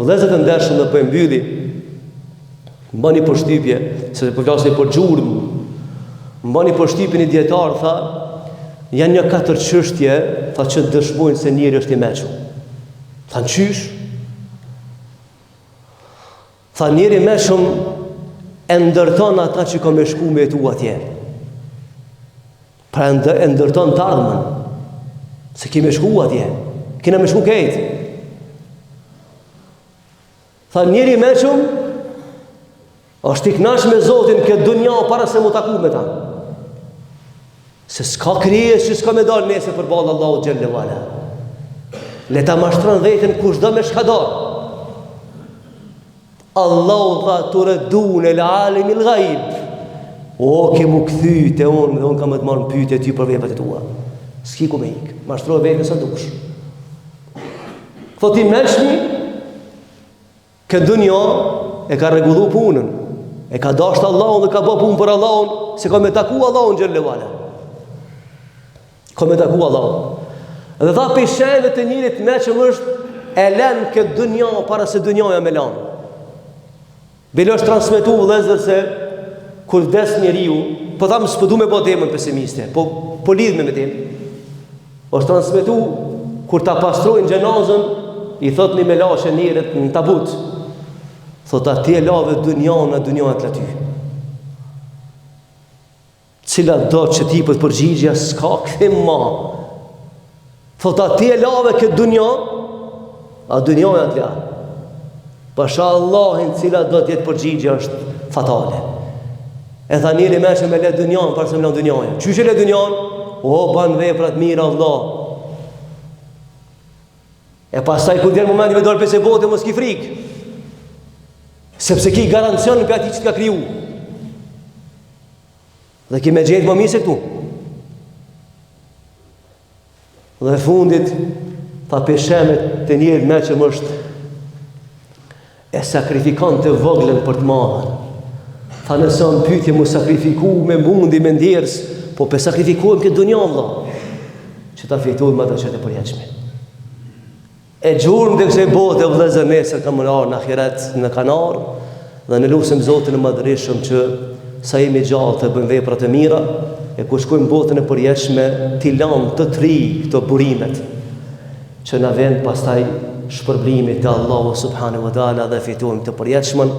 Vëllezër të ndershëm, dhe po e mbylli, mbani përshtypje, se po flasni për gjurmë, mbani përshtypjen i dietar, tha, janë një 4 çështje, tha, që dëshmojnë se njeri është i mëshëm. Tha, qysh? Tha, njeri i mëshëm e ndërton ata që ka me shku me jetu atje. Pra e ndërton të ardhmen, se ki me shku atje, kina me shku kejtë. Tha, njeri i mëshëm është i kënaqur me Zotin këtë dunja para se mu taku me ta. Se s'ka krijes që s'ka me dalë nesër përballë Allahu xhelle wala. Le ta mashtron veten kushdo me shkador. Allahu tha turadun el alim el ghaib. O ke mu kthyte unë dhe unë kam të marrë pyetje ty për veprat e tua. S'ki ku me ik. Mashtro veten sa dush. Thot i mëshmi këtë dunja e ka rregullu punën. E ka dashur Allahun dhe ka bë punë për Allahun, se ka me taku Allahun xhelle wala. Ka me taku Allahun. Dhe tha për shenjave të njerit mëshëm është e lën këtë dunja para se dunjaja me lan. Bile është transmetu vëllezër se kur vdes njeriu, po tham s'po du me bë temën pesimiste, po lidh me temën. Është transmetu kur ta pastrojnë xhenazën, i thot një melashe njerët në tabut. Thot atje lave dunjan e dunjan të aty. Cila do që ti për përgjigja s'ka këthim ma. Thot atje lave këtë dunjan, a dunjan e atja. Pasha Allahin cila do t'jetë përgjigja është fatale. E tha njëri meshë me le dunjan, parë se me le dunjan. Qyshe le dunjan? O, ban veprat mirë Allah. E pasaj ku djerë momenti me dorë pese bote, mos ki frikë. Sepse ki garancion për ati që t'ka kriju. Dhe ki me gjetë më mirë se këtu. Dhe fundit, tha peshemet të njerët me që më është e sakrifikon të voglen për të madhen. Tha nëse në pytje mu sakrifiku me mundi, me ndjerës, po pe sakrifikuem këtë dunjam, që ta fitujmë atë që të përjeqme. E gjurëm dhe këse bote vëllezër nesër ka mënar në ahiret në kanar, dhe në lusim Zotin e madhërishëm që sa jemi gjallë të bëjmë veprat e mira, e ku shkojmë botën e përjetshme t'i lamë të tri këto burimet, që na vend pastaj shpërblimit të Allahu subhanahu wa taala dhe fitojmë të përjetshmën.